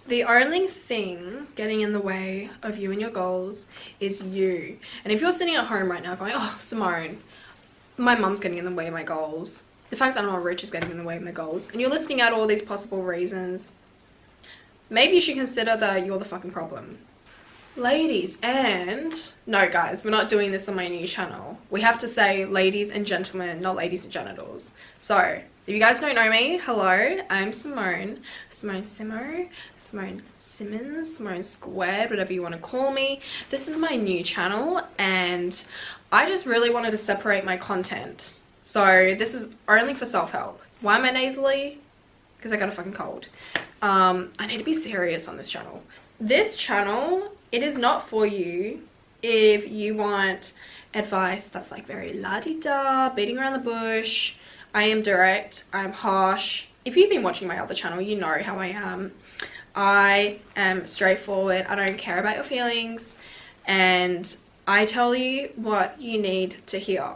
The only thing getting in the way of you and your goals is you. And if you're sitting at home right now going, oh, Simone, my mum's getting in the way of my goals. The fact that I'm not rich is getting in the way of my goals. And you're listing out all these possible reasons. Maybe you should consider that you're the fucking problem. Ladies and... No, guys, we're not doing this on my new channel. We have to say ladies and gentlemen, not ladies and genitals. So, if you guys don't know me, hello, I'm Simone. Simone Simo, Simone Simmons, Simone Squared, whatever you want to call me. This is my new channel and I just really wanted to separate my content. So, this is only for self-help. Why am I nasally? Because I got a fucking cold. I need to be serious on this channel. This channel, it is not for you if you want advice that's like very la-di-da, beating around the bush. I am direct, I'm harsh. If you've been watching my other channel, you know how I am. I am straightforward, I don't care about your feelings, and I tell you what you need to hear.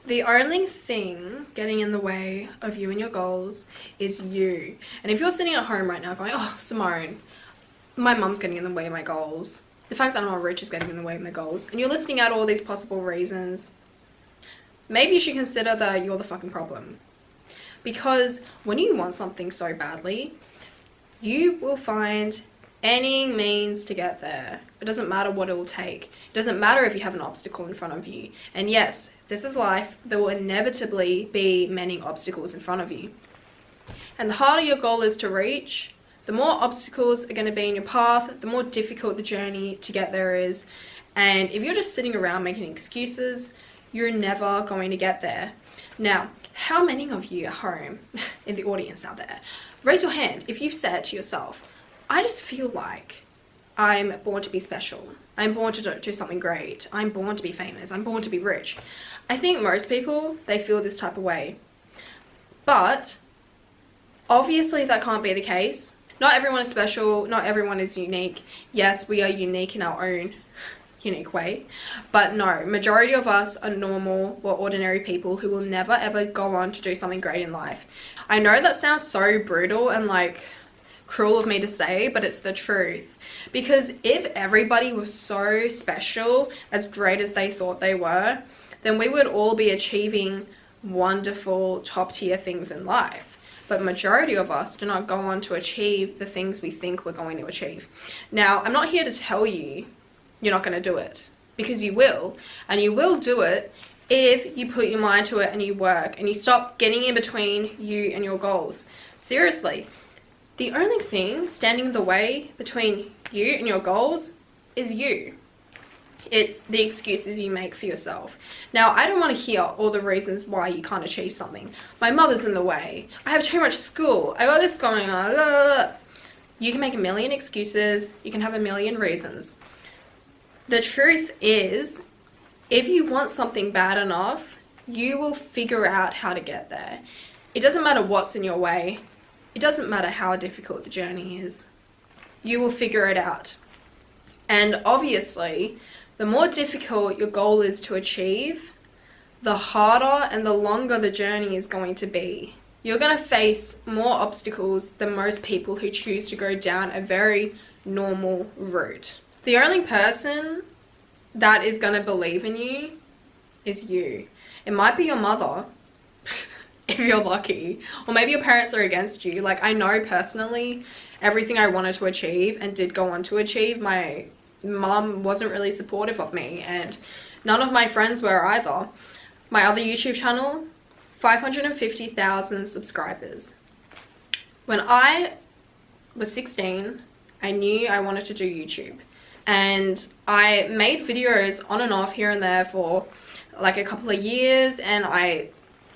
The only thing getting in the way of you and your goals is you. And if you're sitting at home right now going, oh, Simone, my mum's getting in the way of my goals. The fact that I'm not rich is getting in the way of my goals. And you're listing out all these possible reasons. Maybe you should consider that you're the fucking problem. Because when you want something so badly, you will find any means to get there. It doesn't matter what it will take. It doesn't matter if you have an obstacle in front of you. And yes, this is life. There will inevitably be many obstacles in front of you. And the harder your goal is to reach, the more obstacles are going to be in your path, the more difficult the journey to get there is. And if you're just sitting around making excuses, you're never going to get there. Now, how many of you at home, in the audience out there, raise your hand if you've said to yourself, I just feel like I'm born to be special. I'm born to do something great. I'm born to be famous. I'm born to be rich. I think most people, they feel this type of way. But obviously that can't be the case. Not everyone is special. Not everyone is unique. Yes, we are unique in our own unique way. But no, majority of us are normal or ordinary people who will never ever go on to do something great in life. I know that sounds so brutal and like cruel of me to say, but it's the truth. Because if everybody was so special, as great as they thought they were, then we would all be achieving wonderful top tier things in life. But majority of us do not go on to achieve the things we think we're going to achieve. Now, I'm not here to tell you you're not going to do it, because you will, and you will do it if you put your mind to it and you work and you stop getting in between you and your goals. Seriously. The only thing standing in the way between you and your goals is you. It's the excuses you make for yourself. Now, I don't want to hear all the reasons why you can't achieve something. My mother's in the way. I have too much school. I got this going on. You can make a million excuses. You can have a million reasons. The truth is, if you want something bad enough, you will figure out how to get there. It doesn't matter what's in your way. It doesn't matter how difficult the journey is. You will figure it out. And obviously, the more difficult your goal is to achieve, the harder and the longer the journey is going to be. You're going to face more obstacles than most people who choose to go down a very normal route. The only person that is going to believe in you is you. It might be your mother, if you're lucky, or maybe your parents are against you. Like, I know personally everything I wanted to achieve and did go on to achieve, my mom wasn't really supportive of me, and none of my friends were either. My other YouTube channel, 550,000 subscribers. When I was 16, I knew I wanted to do YouTube, and I made videos on and off here and there for like a couple of years, and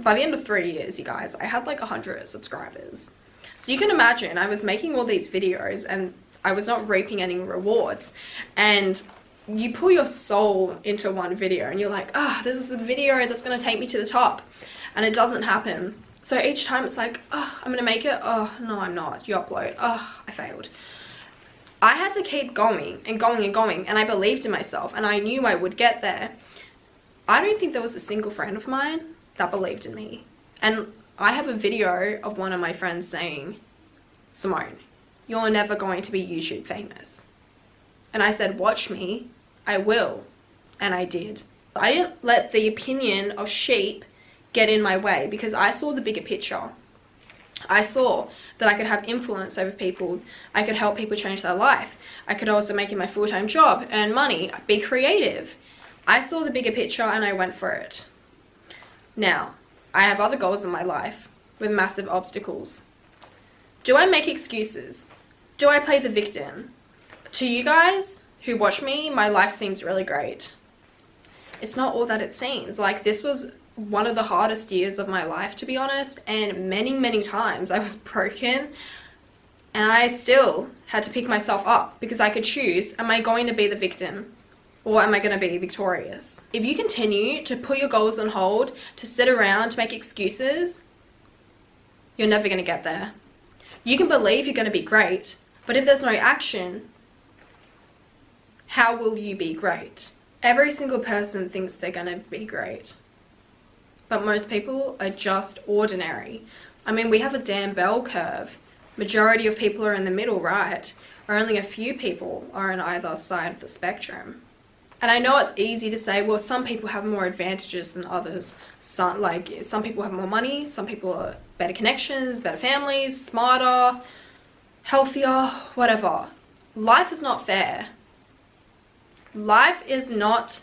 by the end of 3 years, you guys, I had like 100 subscribers. So you can imagine I was making all these videos and I was not reaping any rewards. And you pull your soul into one video and you're like, this is a video that's going to take me to the top. And it doesn't happen. So each time it's like, I'm going to make it. Oh, no, I'm not. You upload. I failed. I had to keep going and going and going. And I believed in myself and I knew I would get there. I don't think there was a single friend of mine that believed in me. And I have a video of one of my friends saying, Simone, you're never going to be YouTube famous. And I said, watch me, I will. And I did. I didn't let the opinion of sheep get in my way because I saw the bigger picture. I saw that I could have influence over people. I could help people change their life. I could also make it my full-time job, earn money, be creative. I saw the bigger picture and I went for it. Now, I have other goals in my life with massive obstacles. Do I make excuses? Do I play the victim? To you guys who watch me, my life seems really great. It's not all that it seems. Like, this was one of the hardest years of my life, to be honest, and many times I was broken and I still had to pick myself up because I could choose, am I going to be the victim or am I going to be victorious? If you continue to put your goals on hold, to sit around, to make excuses, you're never going to get there. You can believe you're going to be great, but if there's no action, how will you be great? Every single person thinks they're going to be great, but most people are just ordinary. I mean, we have a damn bell curve. Majority of people are in the middle, right? Or only a few people are on either side of the spectrum. And I know it's easy to say, well, some people have more advantages than others. Some people have more money, some people are better connections, better families, smarter, healthier, whatever. Life is not fair. Life is not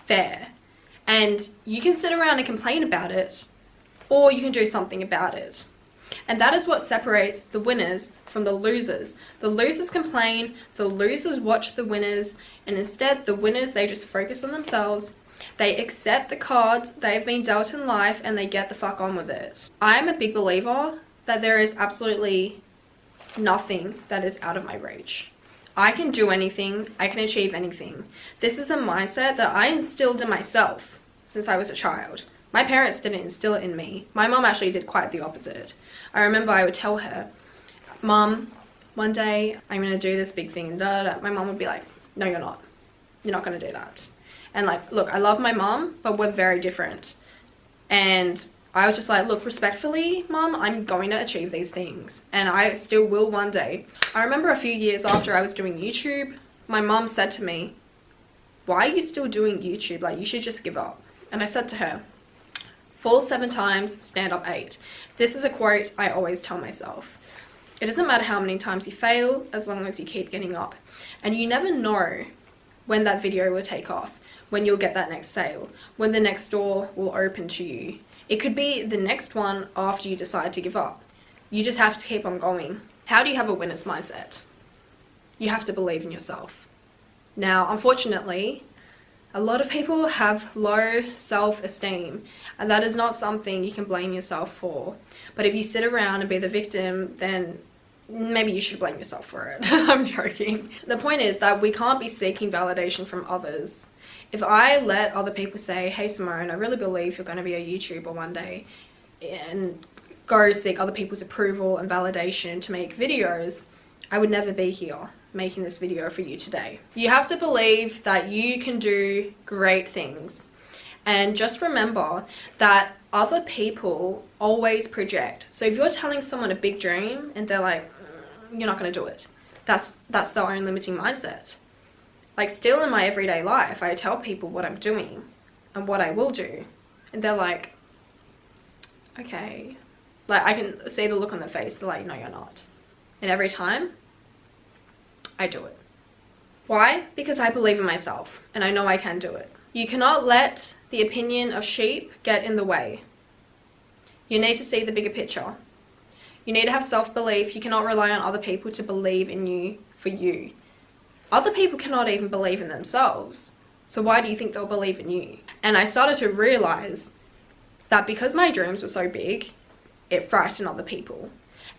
fair. And you can sit around and complain about it, or you can do something about it. And that is what separates the winners from the losers. The losers complain, the losers watch the winners, and instead the winners, they just focus on themselves. They accept the cards they've been dealt in life and they get the fuck on with it. I'm a big believer that there is absolutely nothing that is out of my reach. I can do anything, I can achieve anything. This is a mindset that I instilled in myself since I was a child. My parents didn't instill it in me. My mom actually did quite the opposite. I remember I would tell her, Mom, one day I'm going to do this big thing. My mom would be like, no, you're not. You're not going to do that. And like, look, I love my mom, but we're very different. And I was just like, look, respectfully, Mom, I'm going to achieve these things. And I still will one day. I remember a few years after I was doing YouTube, my mom said to me, why are you still doing YouTube? Like, you should just give up. And I said to her, fall 7 times, stand up 8. This is a quote I always tell myself. It doesn't matter how many times you fail, as long as you keep getting up. And you never know when that video will take off, when you'll get that next sale, when the next door will open to you. It could be the next one after you decide to give up. You just have to keep on going. How do you have a winner's mindset? You have to believe in yourself. Now, unfortunately, a lot of people have low self-esteem, and that is not something you can blame yourself for. But if you sit around and be the victim, then maybe you should blame yourself for it. I'm joking. The point is that we can't be seeking validation from others. If I let other people say, hey Simone, I really believe you're going to be a YouTuber one day, and go seek other people's approval and validation to make videos, I would never be here making this video for you today. You have to believe that you can do great things. And just remember that other people always project. So if you're telling someone a big dream and they're like, you're not going to do it, that's their own limiting mindset. Like, still in my everyday life, I tell people what I'm doing and what I will do, and they're like, okay. Like, I can see the look on their face. They're like, no, you're not. And every time I do it. Why? Because I believe in myself and I know I can do it. You cannot let the opinion of sheep get in the way. You need to see the bigger picture. You need to have self-belief. You cannot rely on other people to believe in you for you. Other people cannot even believe in themselves. So why do you think they'll believe in you? And I started to realize that because my dreams were so big, it frightened other people.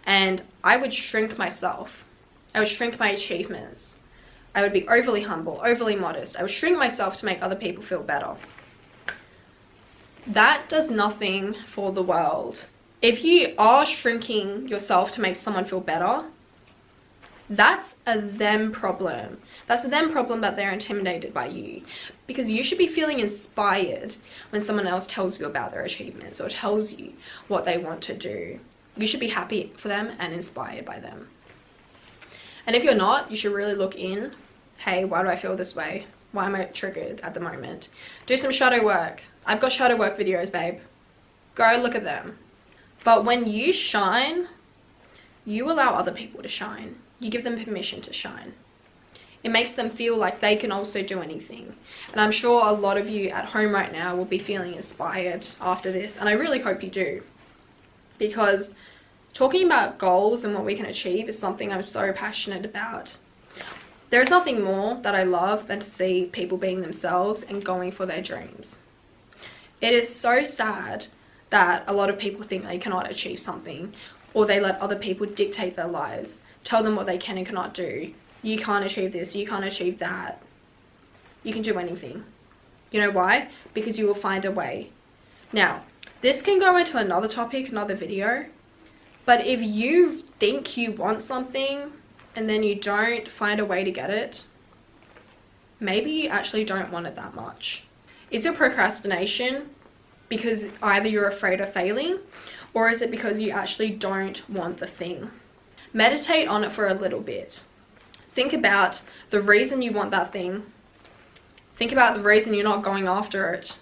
And I would shrink myself. I would shrink my achievements. I would be overly humble, overly modest. I would shrink myself to make other people feel better. That does nothing for the world. If you are shrinking yourself to make someone feel better, That's a them problem. That's a them problem that they're intimidated by you, because you should be feeling inspired when someone else tells you about their achievements or tells you what they want to do. You should be happy for them and inspired by them. And if you're not, you should really look in. Hey, why do I feel this way? Why am I triggered at the moment? Do some shadow work. I've got shadow work videos, babe. Go look at them. But when you shine, you allow other people to shine. You give them permission to shine. It makes them feel like they can also do anything. And I'm sure a lot of you at home right now will be feeling inspired after this. And I really hope you do. Because talking about goals and what we can achieve is something I'm so passionate about. There is nothing more that I love than to see people being themselves and going for their dreams. It is so sad that a lot of people think they cannot achieve something, or they let other people dictate their lives, tell them what they can and cannot do. You can't achieve this, you can't achieve that. You can do anything. You know why? Because you will find a way. Now, this can go into another topic, another video, but if you think you want something and then you don't find a way to get it, maybe you actually don't want it that much. Is your procrastination because either you're afraid of failing, or is it because you actually don't want the thing? Meditate on it for a little bit. Think about the reason you want that thing. Think about the reason you're not going after it.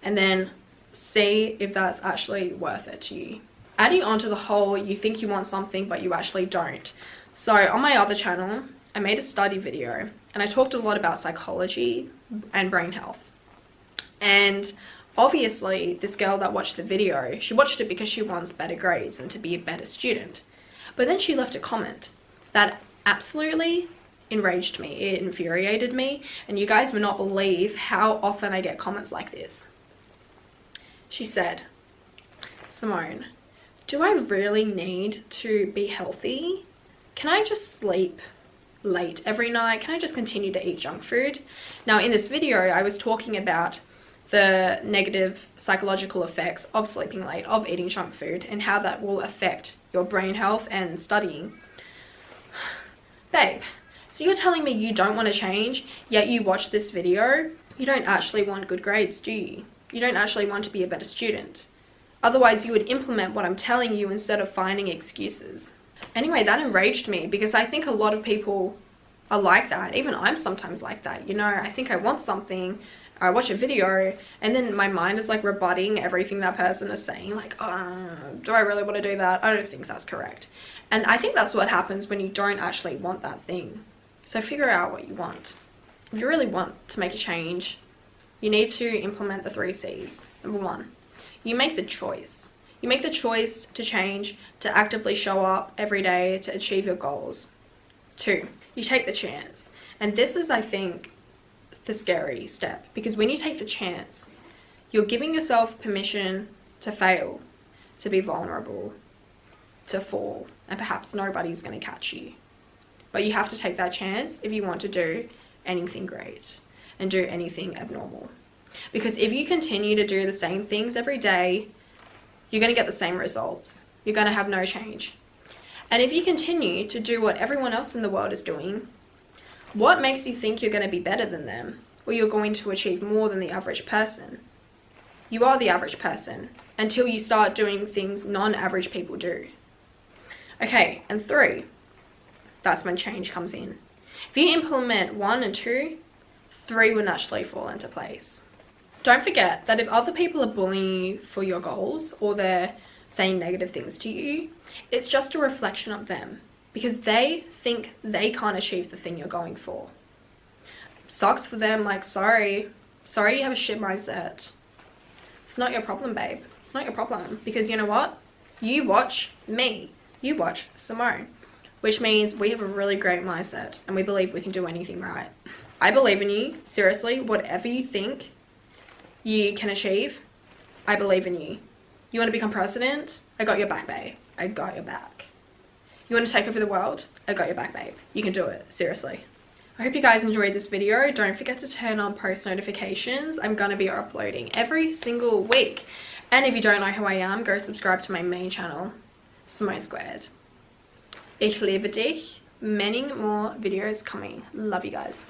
And then see if that's actually worth it to you. Adding on to the whole, you think you want something but you actually don't. So on my other channel, I made a study video and I talked a lot about psychology and brain health. And obviously this girl that watched the video, she watched it because she wants better grades and to be a better student. But then she left a comment that absolutely enraged me. It infuriated me, and you guys would not believe how often I get comments like this. She said, Simone, do I really need to be healthy? Can I just sleep late every night? Can I just continue to eat junk food? Now in this video I was talking about the negative psychological effects of sleeping late, of eating junk food, and how that will affect your brain health and studying. Babe, so you're telling me you don't want to change, yet you watch this video? You don't actually want good grades, do you? You don't actually want to be a better student. Otherwise you would implement what I'm telling you instead of finding excuses. Anyway, that enraged me because I think a lot of people are like that. Even I'm sometimes like that. You know, I think I want something, I watch a video, and then my mind is like rebutting everything that person is saying. Like, do I really want to do that? I don't think that's correct. And I think that's what happens when you don't actually want that thing. So figure out what you want. If you really want to make a change, you need to implement the 3 C's. Number 1, you make the choice. You make the choice to change, to actively show up every day to achieve your goals. 2, you take the chance. And this is, I think, the scary step, because when you take the chance, you're giving yourself permission to fail, to be vulnerable, to fall, and perhaps nobody's going to catch you. But you have to take that chance if you want to do anything great and do anything abnormal. Because if you continue to do the same things every day, you're going to get the same results. You're going to have no change. And if you continue to do what everyone else in the world is doing, what makes you think you're going to be better than them, or you're going to achieve more than the average person? You are the average person until you start doing things non-average people do. Okay, and 3, that's when change comes in. If you implement 1 and 2, 3 will naturally fall into place. Don't forget that if other people are bullying you for your goals, or they're saying negative things to you, it's just a reflection of them, because they think they can't achieve the thing you're going for. Sucks for them, like, sorry you have a shit mindset. It's not your problem, babe. It's not your problem, because you know what? You watch me. You watch Simone, which means we have a really great mindset and we believe we can do anything right. I believe in you, seriously. Whatever you think you can achieve, I believe in you. You want to become president? I got your back, babe. I got your back. You want to take over the world? I got your back, babe. You can do it, seriously. I hope you guys enjoyed this video. Don't forget to turn on post notifications. I'm going to be uploading every single week. And if you don't know who I am, go subscribe to my main channel, Simone Squared. Ich liebe dich. Many more videos coming. Love you guys.